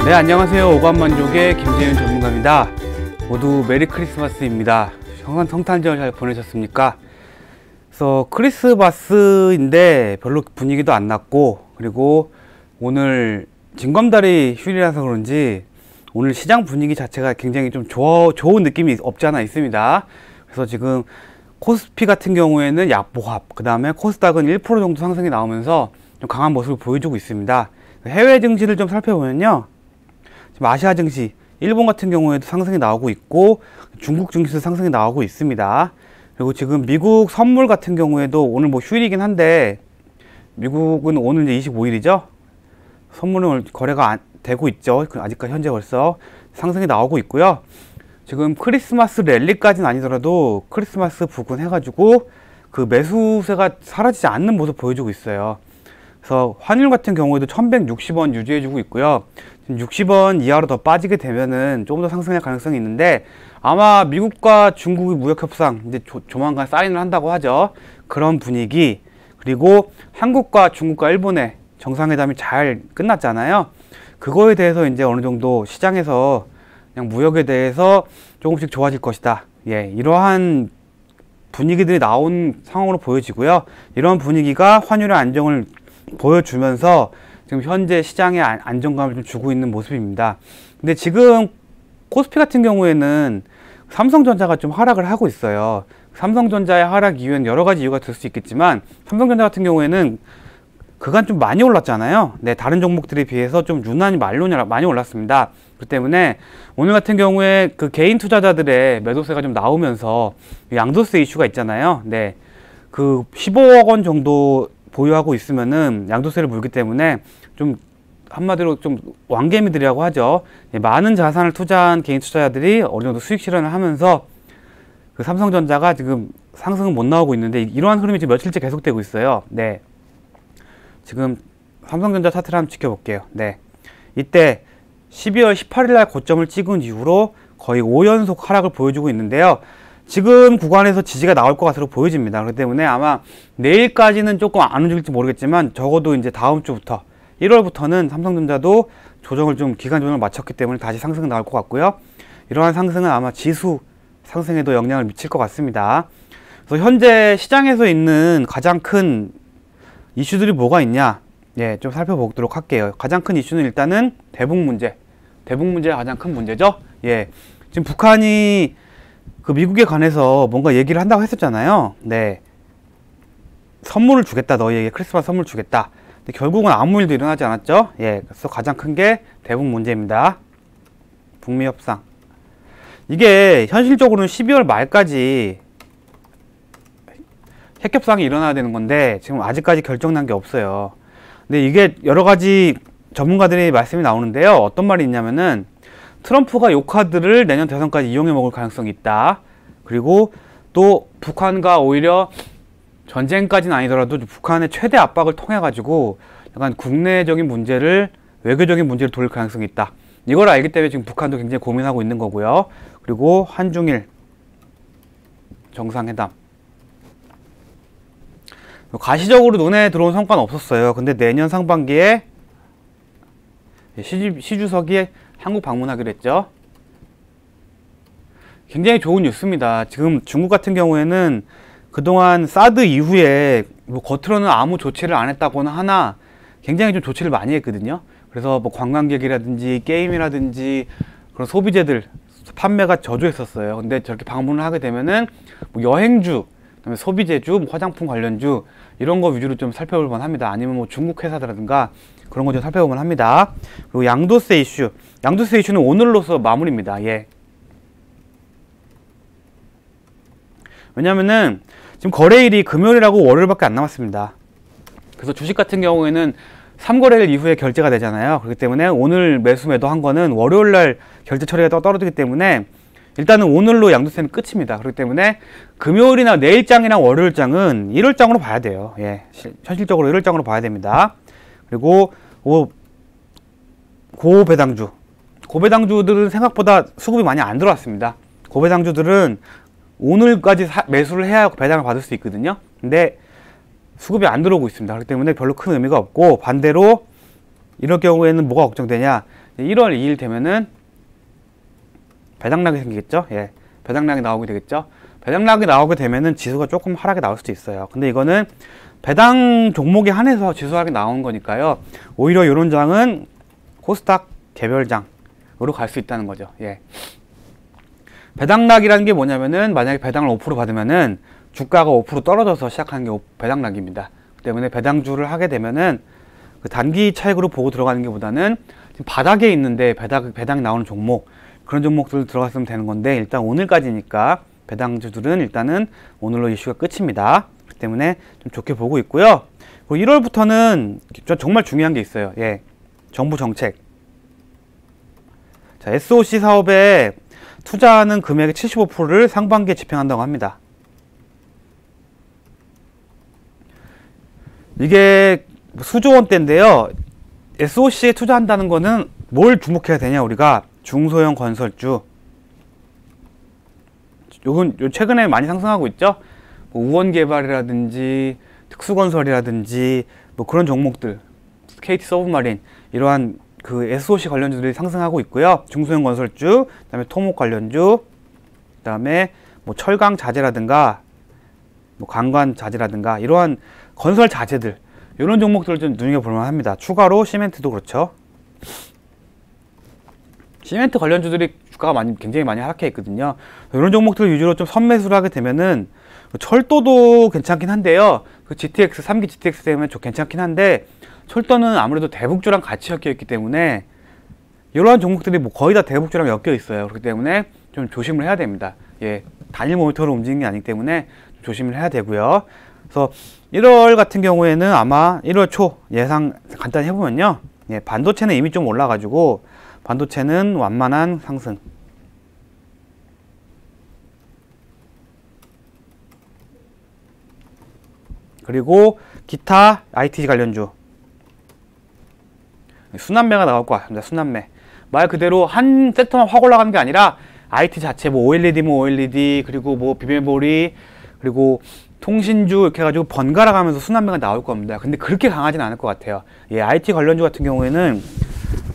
네, 안녕하세요. 오감만족의 김재윤 전문가입니다. 모두 메리 크리스마스입니다. 성탄절 잘 보내셨습니까? 그래서 크리스마스인데 별로 분위기도 안 났고, 그리고 오늘 징검다리 휴일이라서 그런지 오늘 시장 분위기 자체가 굉장히 좀 좋은 느낌이 없지 않아 있습니다. 그래서 지금 코스피 같은 경우에는 약보합, 그 다음에 코스닥은 1% 정도 상승이 나오면서 좀 강한 모습을 보여주고 있습니다. 해외 증시를 좀 살펴보면요, 지금 아시아 증시, 일본 같은 경우에도 상승이 나오고 있고, 중국 증시도 상승이 나오고 있습니다. 그리고 지금 미국 선물 같은 경우에도 오늘 뭐 휴일이긴 한데, 미국은 오늘 이제 25일이죠? 선물은 거래가 되고 있죠. 아직까지 현재 벌써 상승이 나오고 있고요. 지금 크리스마스 랠리까지는 아니더라도 크리스마스 부근 해가지고 그 매수세가 사라지지 않는 모습 보여주고 있어요. 그래서 환율 같은 경우에도 1160원 유지해주고 있고요. 지금 60원 이하로 더 빠지게 되면은 조금 더 상승할 가능성이 있는데, 아마 미국과 중국의 무역 협상 이제 조만간 사인을 한다고 하죠. 그런 분위기, 그리고 한국과 중국과 일본의 정상회담이 잘 끝났잖아요. 그거에 대해서 이제 어느 정도 시장에서 그냥 무역에 대해서 조금씩 좋아질 것이다. 예, 이러한 분위기들이 나온 상황으로 보여지고요. 이런 분위기가 환율의 안정을 보여주면서 지금 현재 시장에 안정감을 좀 주고 있는 모습입니다. 근데 지금 코스피 같은 경우에는 삼성전자가 좀 하락을 하고 있어요. 삼성전자의 하락 이유는 여러 가지 이유가 될 수 있겠지만, 삼성전자 같은 경우에는 그간 좀 많이 올랐잖아요. 네, 다른 종목들에 비해서 좀 유난히 많이 올랐습니다. 그렇기 때문에 오늘 같은 경우에 그 개인 투자자들의 매도세가 좀 나오면서 양도세 이슈가 있잖아요. 네, 그 15억 원 정도 보유하고 있으면은 양도세를 물기 때문에 좀 한마디로 좀 왕개미들이라고 하죠. 네, 많은 자산을 투자한 개인 투자자들이 어느 정도 수익 실현을 하면서 그 삼성전자가 지금 상승은 못 나오고 있는데, 이러한 흐름이 지금 며칠째 계속되고 있어요. 네, 지금 삼성전자 차트를 한번 지켜볼게요. 네, 이때 12월 18일 날 고점을 찍은 이후로 거의 5연속 하락을 보여주고 있는데요. 지금 구간에서 지지가 나올 것 같으로 보여집니다. 그렇기 때문에 아마 내일까지는 조금 안 움직일지 모르겠지만, 적어도 이제 다음 주부터 1월부터는 삼성전자도 기간 조정을 마쳤기 때문에 다시 상승 나올 것 같고요. 이러한 상승은 아마 지수 상승에도 영향을 미칠 것 같습니다. 그래서 현재 시장에서 있는 가장 큰 이슈들이 뭐가 있냐, 예, 좀 살펴보도록 할게요. 가장 큰 이슈는 일단은 대북 문제가 가장 큰 문제죠. 예, 지금 북한이 그 미국에 관해서 뭔가 얘기를 한다고 했었잖아요. 네, 선물을 주겠다, 너희에게 크리스마스 선물 주겠다. 근데 결국은 아무 일도 일어나지 않았죠. 예, 그래서 가장 큰 게 대북 문제입니다. 북미 협상, 이게 현실적으로는 12월 말까지 핵협상이 일어나야 되는 건데 지금 아직까지 결정난 게 없어요. 근데 이게 여러 가지 전문가들의 말씀이 나오는데요. 어떤 말이 있냐면은, 트럼프가 요 카드를 내년 대선까지 이용해 먹을 가능성이 있다. 그리고 또 북한과 오히려 전쟁까지는 아니더라도 북한의 최대 압박을 통해 가지고 약간 국내적인 문제를, 외교적인 문제를 돌릴 가능성이 있다. 이걸 알기 때문에 지금 북한도 굉장히 고민하고 있는 거고요. 그리고 한중일 정상회담, 가시적으로 눈에 들어온 성과는 없었어요. 근데 내년 상반기에 시 주석이 한국 방문하기로 했죠. 굉장히 좋은 뉴스입니다. 지금 중국 같은 경우에는 그동안 사드 이후에 뭐 겉으로는 아무 조치를 안 했다고는 하나 굉장히 좀 조치를 많이 했거든요. 그래서 뭐 관광객이라든지 게임이라든지 그런 소비재들 판매가 저조했었어요. 근데 저렇게 방문을 하게 되면은 뭐 여행주, 그다음에 소비재주, 뭐 화장품 관련주, 이런 거 위주로 좀 살펴볼 만합니다. 아니면 뭐 중국 회사들라든가 그런 거 좀 살펴보면 합니다. 그리고 양도세 이슈는 오늘로서 마무리입니다. 예. 왜냐면은 지금 거래일이 금요일하고 월요일밖에 안 남았습니다. 그래서 주식 같은 경우에는 3거래일 이후에 결제가 되잖아요. 그렇기 때문에 오늘 매도한 거는 월요일날 결제 처리가 떨어지기 때문에 일단은 오늘로 양도세는 끝입니다. 그렇기 때문에 금요일이나 내일장이나 월요일장은 1월장으로 봐야 돼요. 예, 현실적으로 1월장으로 봐야 됩니다. 그리고 고배당주들은 생각보다 수급이 많이 안 들어왔습니다. 고배당주들은 오늘까지 매수를 해야 배당을 받을 수 있거든요. 근데 수급이 안 들어오고 있습니다. 그렇기 때문에 별로 큰 의미가 없고, 반대로 이럴 경우에는 뭐가 걱정되냐, 1월 2일 되면은 배당락이 생기겠죠. 예, 배당락이 나오게 되겠죠. 배당락이 나오게 되면은 지수가 조금 하락이 나올 수도 있어요. 근데 이거는 배당 종목에 한해서 지수 하락이 나온 거니까요. 오히려 이런 장은 코스닥 개별장으로 갈 수 있다는 거죠. 예. 배당락이라는 게 뭐냐면은 만약에 배당을 5% 받으면은 주가가 5% 떨어져서 시작하는 게 배당락입니다. 그 때문에 배당주를 하게 되면은 그 단기 차익으로 보고 들어가는 게 보다는 지금 바닥에 있는데 배당이 나오는 종목, 그런 종목들 들어갔으면 되는 건데, 일단 오늘까지니까 배당주들은 일단은 오늘로 이슈가 끝입니다. 그렇기 때문에 좀 좋게 보고 있고요. 그리고 1월부터는 정말 중요한 게 있어요. 예, 정부 정책. 자, SOC 사업에 투자하는 금액의 75%를 상반기에 집행한다고 합니다. 이게 수조 원대인데요. SOC에 투자한다는 거는 뭘 주목해야 되냐, 우리가 중소형 건설주. 요 최근에 많이 상승하고 있죠. 뭐 우원개발이라든지 특수건설이라든지 뭐 그런 종목들, KT 서브마린, 이러한 그 SOC 관련주들이 상승하고 있고요. 중소형 건설주, 그다음에 토목 관련주, 그다음에 뭐 철강 자재라든가 뭐 관관 자재라든가 이러한 건설 자재들, 이런 종목들을 좀 눈여겨볼 만합니다. 추가로 시멘트도 그렇죠. 시멘트 관련주들이 주가가 굉장히 많이 하락해 있거든요. 이런 종목들 위주로 좀 선매수를 하게 되면은 철도도 괜찮긴 한데요. 그 GTX 3기 GTX 때문에 좀 괜찮긴 한데, 철도는 아무래도 대북주랑 같이 엮여 있기 때문에 이러한 종목들이 뭐 거의 다 대북주랑 엮여 있어요. 그렇기 때문에 좀 조심을 해야 됩니다. 예, 단일 모니터로 움직이는 게 아니기 때문에 좀 조심을 해야 되고요. 그래서 1월 같은 경우에는 아마 1월 초 예상 간단히 해보면요. 예, 반도체는 이미 좀 올라가지고 반도체는 완만한 상승. 그리고 기타 IT 관련주. 순환매가 나올 것 같습니다. 순환매. 말 그대로 한 섹터만 확 올라가는 게 아니라 IT 자체, 뭐 OLED, 그리고 뭐 비메모리, 그리고 통신주 이렇게 해가지고 번갈아 가면서 순환매가 나올 겁니다. 근데 그렇게 강하진 않을 것 같아요. 예, IT 관련주 같은 경우에는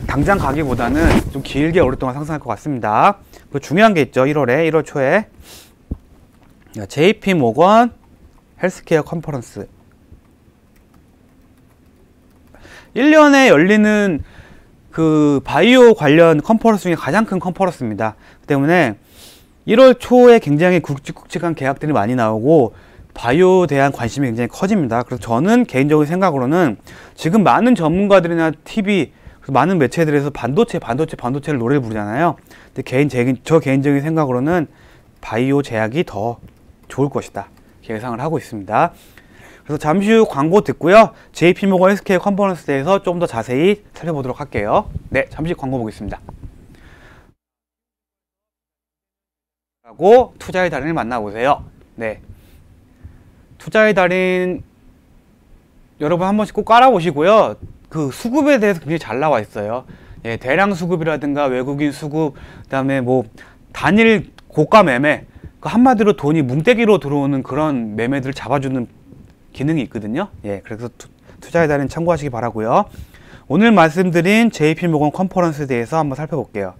당장 가기보다는 좀 길게 오랫동안 상승할 것 같습니다. 그 중요한 게 있죠. 1월 초에 JP 모건 헬스케어 컨퍼런스. 1년에 열리는 그 바이오 관련 컨퍼런스 중에 가장 큰 컨퍼런스입니다. 그 때문에 1월 초에 굉장히 굵직굵직한 계약들이 많이 나오고 바이오에 대한 관심이 굉장히 커집니다. 그래서 저는 개인적인 생각으로는 지금 많은 전문가들이나 TV, 많은 매체들에서 반도체를 노래를 부르잖아요. 근데 저 개인적인 생각으로는 바이오 제약이 더 좋을 것이다 예상을 하고 있습니다. 그래서 잠시 후 광고 듣고요. JP모건 헬스케어 컨퍼런스에 대해서 좀 더 자세히 살펴보도록 할게요. 네, 잠시 광고 보겠습니다. 하고 투자의 달인을 만나보세요. 네, 투자의 달인 여러분 한 번씩 꼭 깔아보시고요. 그 수급에 대해서 굉장히 잘 나와 있어요. 예, 대량 수급이라든가 외국인 수급, 그다음에 뭐 단일 고가 매매, 그 한마디로 돈이 뭉떼기로 들어오는 그런 매매들을 잡아주는 기능이 있거든요. 예, 그래서 투자의 달인 참고하시기 바라고요. 오늘 말씀드린 JP모건 컨퍼런스에 대해서 한번 살펴볼게요.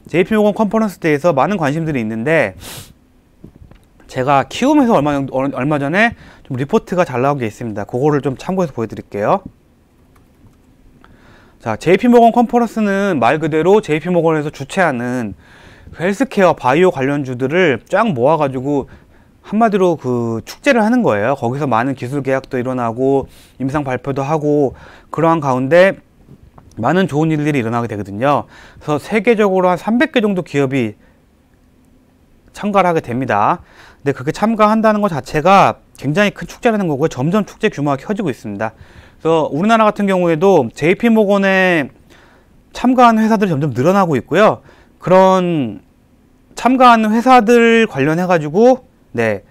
JP모건 컨퍼런스에 대해서 많은 관심들이 있는데, 제가 키움에서 얼마 전에 좀 리포트가 잘 나온 게 있습니다. 그거를 좀 참고해서 보여드릴게요. 자, JP모건 컨퍼런스는 말 그대로 JP모건에서 주최하는 헬스케어 바이오 관련주들을 쫙 모아가지고 한마디로 그 축제를 하는 거예요. 거기서 많은 기술 계약도 일어나고 임상 발표도 하고 그러한 가운데 많은 좋은 일들이 일어나게 되거든요. 그래서 세계적으로 한 300개 정도 기업이 참가를 하게 됩니다. 근데 그렇게 참가한다는 것 자체가 굉장히 큰 축제라는 거고요. 점점 축제 규모가 커지고 있습니다. 그래서 우리나라 같은 경우에도 JP모건에 참가하는 회사들이 점점 늘어나고 있고요. 그런 참가하는 회사들 관련해 가지고 네,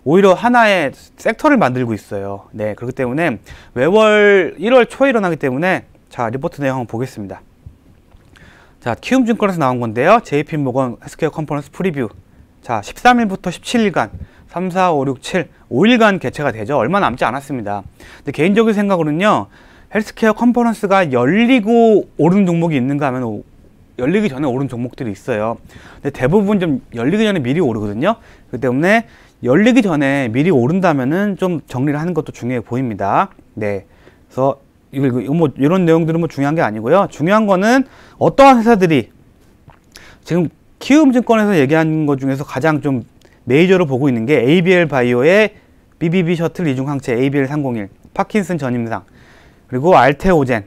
오히려 하나의 섹터를 만들고 있어요. 네, 그렇기 때문에 매월 1월 초에 일어나기 때문에, 자, 리포트 내용 한번 보겠습니다. 자, 키움증권에서 나온 건데요. JP모건 헬스케어 컨퍼런스 프리뷰. 자, 13일부터 17일간 3, 4, 5, 6, 7 5일간 개최가 되죠. 얼마 남지 않았습니다. 근데 개인적인 생각으로는요, 헬스케어 컨퍼런스가 열리고 오르는 종목이 있는가 하면 열리기 전에 오른 종목들이 있어요. 근데 대부분 좀 열리기 전에 미리 오르거든요. 그렇기 때문에 열리기 전에 미리 오른다면은 좀 정리를 하는 것도 중요해 보입니다. 네. 그래서 뭐 이런 내용들은 뭐 중요한 게 아니고요. 중요한 거는 어떠한 회사들이 지금 키움증권에서 얘기한 것 중에서 가장 좀 메이저로 보고 있는 게 ABL 바이오의 BBB 셔틀 이중항체 ABL 301, 파킨슨 전임상, 그리고 알테오젠,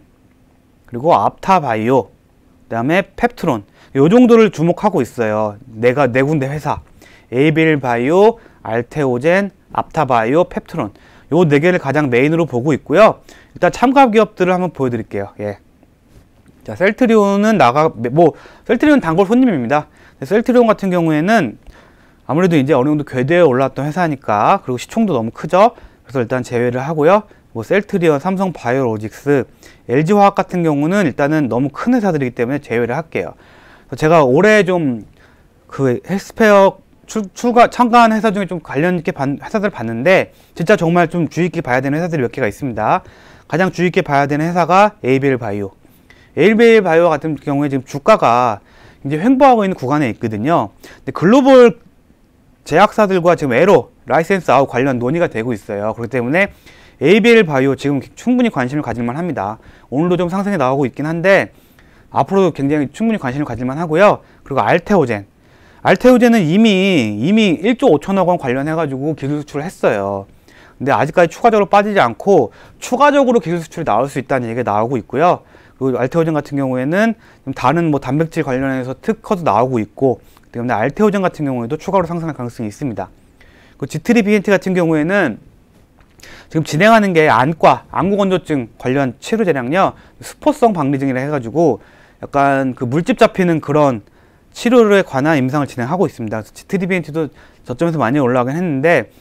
그리고 앞타바이오, 그 다음에 펩트론, 요 정도를 주목하고 있어요. 네 군데 회사, ABL 바이오, 알테오젠, 앞타바이오, 펩트론, 요 네 개를 가장 메인으로 보고 있고요. 일단 참가 기업들을 한번 보여드릴게요. 예. 자, 셀트리온은 셀트리온 단골 손님입니다. 셀트리온 같은 경우에는 아무래도 이제 어느 정도 궤도에 올랐던 회사니까, 그리고 시총도 너무 크죠. 그래서 일단 제외를 하고요. 뭐 셀트리온, 삼성 바이오로직스, LG화학 같은 경우는 일단은 너무 큰 회사들이기 때문에 제외를 할게요. 제가 올해 좀 그 헬스페어 참가한 회사 중에 좀 관련 있게 회사들 봤는데, 진짜 정말 좀 주의 있게 봐야 되는 회사들이 몇 개가 있습니다. 가장 주의 있게 봐야 되는 회사가 ABL 바이오. ABL 바이오 같은 경우에 지금 주가가 이제 횡보하고 있는 구간에 있거든요. 근데 글로벌 제약사들과 지금 에로 라이센스 아웃 관련 논의가 되고 있어요. 그렇기 때문에 ABL 바이오 지금 충분히 관심을 가질만 합니다. 오늘도 좀 상승이 나오고 있긴 한데 앞으로도 굉장히 충분히 관심을 가질만 하고요. 그리고 알테오젠은 이미 1조 5천억 원 관련해가지고 기술 수출을 했어요. 근데 아직까지 추가적으로 빠지지 않고 추가적으로 기술 수출이 나올 수 있다는 얘기가 나오고 있고요. 그리고 알테오젠 같은 경우에는 다른 뭐 단백질 관련해서 특허도 나오고 있고, 때문에 알테오젠 같은 경우에도 추가로 상승할 가능성이 있습니다. 그 G3 BNT 같은 경우에는 지금 진행하는 게 안구건조증 관련 치료 제량요, 스포성 박리증이라 해가지고 약간 그 물집 잡히는 그런 치료에 관한 임상을 진행하고 있습니다. G3 BNT도 저점에서 많이 올라가긴 했는데,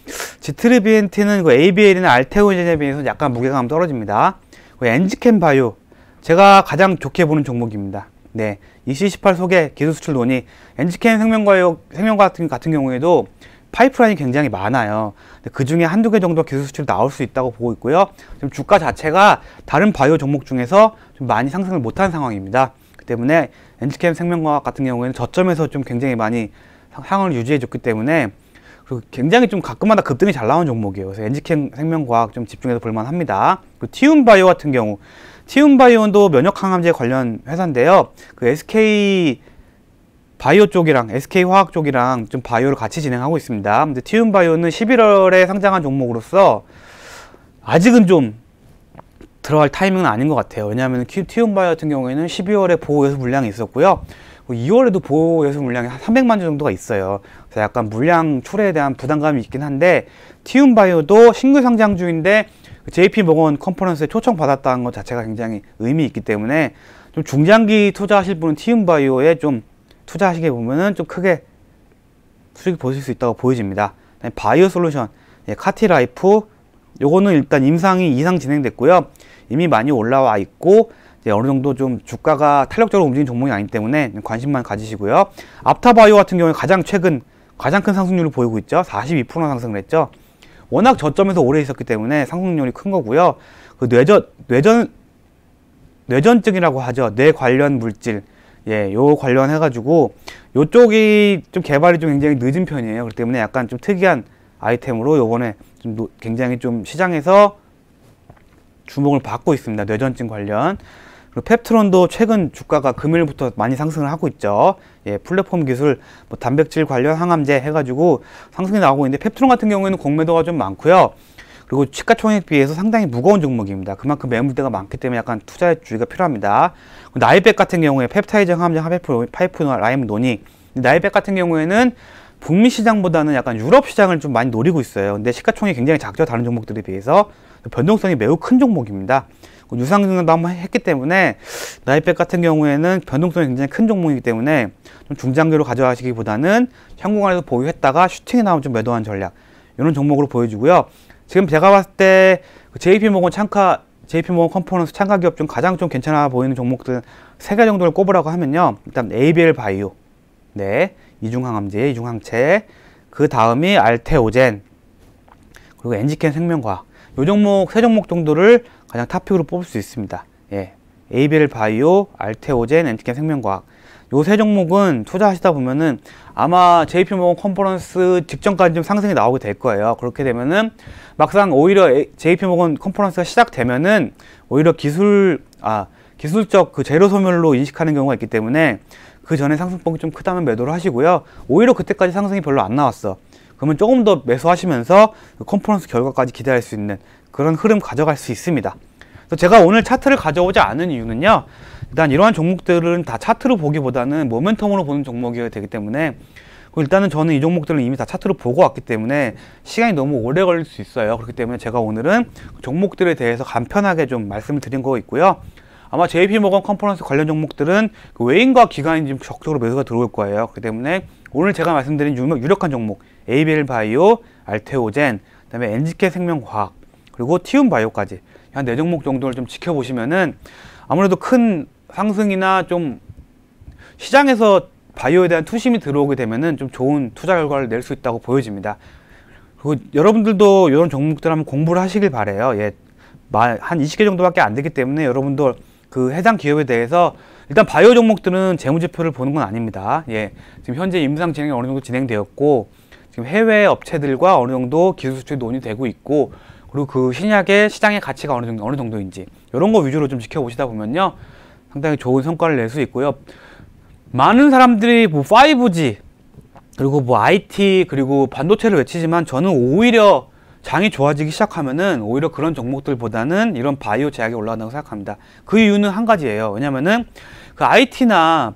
G3 BNT는 그 ABL이나 알테오젠에 비해서 약간 무게감이 떨어집니다. 엔지캠 바이오, 제가 가장 좋게 보는 종목입니다. 네, EC18 소개 기술 수출 논의, 엔지캠 생명과학 같은 경우에도 파이프라인이 굉장히 많아요. 그 중에 한두 개 정도 기술 수출이 나올 수 있다고 보고 있고요. 지금 주가 자체가 다른 바이오 종목 중에서 좀 많이 상승을 못한 상황입니다. 그 때문에 엔지캠 생명과학 같은 경우에는 저점에서 좀 굉장히 많이 상황을 유지해 줬기 때문에, 그리고 굉장히 좀 가끔마다 급등이 잘 나온 종목이에요. 그래서 엔지캠 생명과학 좀 집중해서 볼만 합니다. 그리고 티움바이오 같은 경우, 티움바이오도 면역항암제 관련 회사인데요. 그 SK 바이오 쪽이랑 SK 화학 쪽이랑 좀 바이오를 같이 진행하고 있습니다. 근데 티움바이오는 11월에 상장한 종목으로서 아직은 좀 들어갈 타이밍은 아닌 것 같아요. 왜냐하면 티움바이오 같은 경우에는 12월에 보호예수 물량이 있었고요. 2월에도 보호예수 물량이 한 300만 주 정도가 있어요. 그래서 약간 물량 출하에 대한 부담감이 있긴 한데, 티움바이오도 신규 상장주인데 JP모건 컨퍼런스에 초청받았다는 것 자체가 굉장히 의미 있기 때문에 좀 중장기 투자하실 분은 티움바이오에 좀 투자하시게 보면은 좀 크게 수익을 보실 수 있다고 보여집니다. 바이오솔루션, 카티라이프, 요거는 일단 임상이 이상 진행됐고요. 이미 많이 올라와 있고 이제 어느 정도 좀 주가가 탄력적으로 움직이는 종목이 아니기 때문에 관심만 가지시고요. 앞타바이오 같은 경우에 가장 큰 상승률을 보이고 있죠. 42%나 상승을 했죠. 워낙 저점에서 오래 있었기 때문에 상승률이 큰 거고요. 그 뇌전증이라고 하죠. 뇌 관련 물질, 요 관련해가지고 요쪽이 좀 개발이 좀 굉장히 늦은 편이에요. 그렇기 때문에 약간 좀 특이한 아이템으로 요번에 좀 굉장히 좀 시장에서 주목을 받고 있습니다. 뇌전증 관련. 그리고 펩트론도 최근 주가가 금요일부터 많이 상승을 하고 있죠. 플랫폼 기술, 뭐 단백질 관련 항암제 해가지고 상승이 나오고 있는데, 펩트론 같은 경우에는 공매도가 좀 많고요. 그리고 시가총액 비해서 상당히 무거운 종목입니다. 그만큼 매물대가 많기 때문에 약간 투자의 주의가 필요합니다. 나이백 같은 경우에 펩타이드 항암제 파이프라인 논의, 나이백 같은 경우에는 북미 시장보다는 약간 유럽 시장을 좀 많이 노리고 있어요. 근데 시가총액이 굉장히 작죠. 다른 종목들에 비해서. 변동성이 매우 큰 종목입니다. 유상증도 한번 했기 때문에 나이백 같은 경우에는 변동성이 굉장히 큰 종목이기 때문에 좀 중장기로 가져가시기보다는 현금화해서 보유했다가 슈팅이 나오면 좀 매도한 전략, 이런 종목으로 보여주고요. 지금 제가 봤을 때 JP모건 컨퍼런스 참가 기업 중 가장 좀 괜찮아 보이는 종목들 3개 정도를 꼽으라고 하면요. 일단 ABL 바이오, 이중항암제, 이중항체, 그 다음이 알테오젠, 그리고 엔지캠 생명과학, 요 종목 3종목 정도를 가장 탑픽으로 뽑을 수 있습니다. ABL 바이오, 알테오젠, 엔지캠 생명과학. 요 세 종목은 투자하시다 보면은 아마 JP모건 컨퍼런스 직전까지 좀 상승이 나오게 될 거예요. 그렇게 되면은 막상 오히려 JP모건 컨퍼런스가 시작되면은 오히려 기술적 그 재료 소멸로 인식하는 경우가 있기 때문에 그 전에 상승폭이 좀 크다면 매도를 하시고요. 오히려 그때까지 상승이 별로 안 나왔어. 그러면 조금 더 매수하시면서 그 컨퍼런스 결과까지 기대할 수 있는 그런 흐름 가져갈 수 있습니다. 그래서 제가 오늘 차트를 가져오지 않은 이유는요. 일단 이러한 종목들은 다 차트로 보기보다는 모멘텀으로 보는 종목이어야 되기 때문에 일단은 저는 이 종목들은 이미 다 차트로 보고 왔기 때문에 시간이 너무 오래 걸릴 수 있어요. 그렇기 때문에 제가 오늘은 종목들에 대해서 간편하게 좀 말씀을 드린 거 있고요. 아마 JP모건 컨퍼런스 관련 종목들은 그 외인과 기관이 지금 적극적으로 매수가 들어올 거예요. 그렇기 때문에 오늘 제가 말씀드린 유력한 종목 ABL 바이오, 알테오젠, 그다음에 NGK 생명과학, 그리고 티움바이오까지 한 4종목 정도를 좀 지켜보시면은 아무래도 큰 상승이나 좀 시장에서 바이오에 대한 투심이 들어오게 되면은 좀 좋은 투자 결과를 낼 수 있다고 보여집니다. 그리고 여러분들도 이런 종목들 한번 공부를 하시길 바래요. 예, 한 20개 정도밖에 안 되기 때문에 여러분도 그 해당 기업에 대해서 일단 바이오 종목들은 재무제표를 보는 건 아닙니다. 예, 지금 현재 임상 진행이 어느 정도 진행되었고 지금 해외 업체들과 어느 정도 기술 수출이 논의되고 있고 그리고 그 신약의 시장의 가치가 어느 정도인지 이런 거 위주로 좀 지켜보시다 보면요 상당히 좋은 성과를 낼 수 있고요. 많은 사람들이 뭐 5G 그리고 뭐 IT 그리고 반도체를 외치지만 저는 오히려 장이 좋아지기 시작하면은 오히려 그런 종목들보다는 이런 바이오 제약이 올라간다고 생각합니다. 그 이유는 한 가지예요. 왜냐면은 그 IT나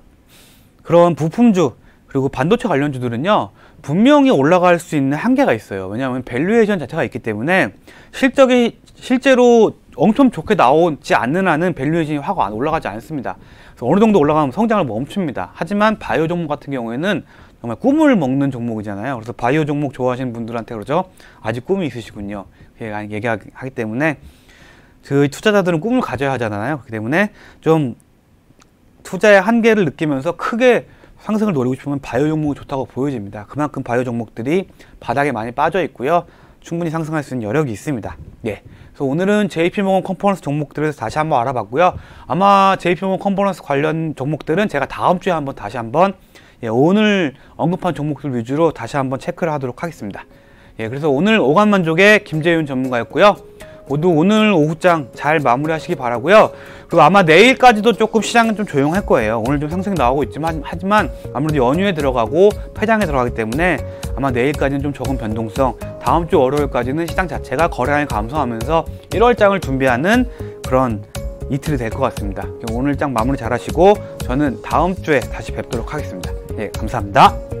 그런 부품주 그리고 반도체 관련주들은요 분명히 올라갈 수 있는 한계가 있어요. 왜냐하면 밸류에이션 자체가 있기 때문에 실제로 엄청 좋게 나오지 않는 한은 밸류에이션이 확 올라가지 않습니다. 그래서 어느 정도 올라가면 성장을 멈춥니다. 하지만 바이오 종목 같은 경우에는 정말 꿈을 먹는 종목이잖아요. 그래서 바이오 종목 좋아하시는 분들한테 그러죠. 아직 꿈이 있으시군요. 얘기하기 때문에 그 투자자들은 꿈을 가져야 하잖아요. 그렇기 때문에 좀 투자의 한계를 느끼면서 크게 상승을 노리고 싶으면 바이오 종목이 좋다고 보여집니다. 그만큼 바이오 종목들이 바닥에 많이 빠져 있고요. 충분히 상승할 수 있는 여력이 있습니다. 예. 그래서 오늘은 JP모건 컨퍼런스 종목들을 다시 한번 알아봤고요. 아마 JP모건 컨퍼런스 관련 종목들은 제가 다음 주에 다시 한번 예, 오늘 언급한 종목들 위주로 다시 한번 체크를 하도록 하겠습니다. 예, 그래서 오늘 오감만족의 김재윤 전문가였고요. 모두 오늘 오후장 잘 마무리하시기 바라고요. 그리고 아마 내일까지도 조금 시장은 좀 조용할 거예요. 오늘 좀 상승이 나오고 있지만 하지만 아무래도 연휴에 들어가고 폐장에 들어가기 때문에 아마 내일까지는 좀 적은 변동성, 다음 주 월요일까지는 시장 자체가 거래량이 감소하면서 1월장을 준비하는 그런 이틀이 될 것 같습니다. 오늘 장 마무리 잘 하시고 저는 다음 주에 다시 뵙도록 하겠습니다. 예, 감사합니다.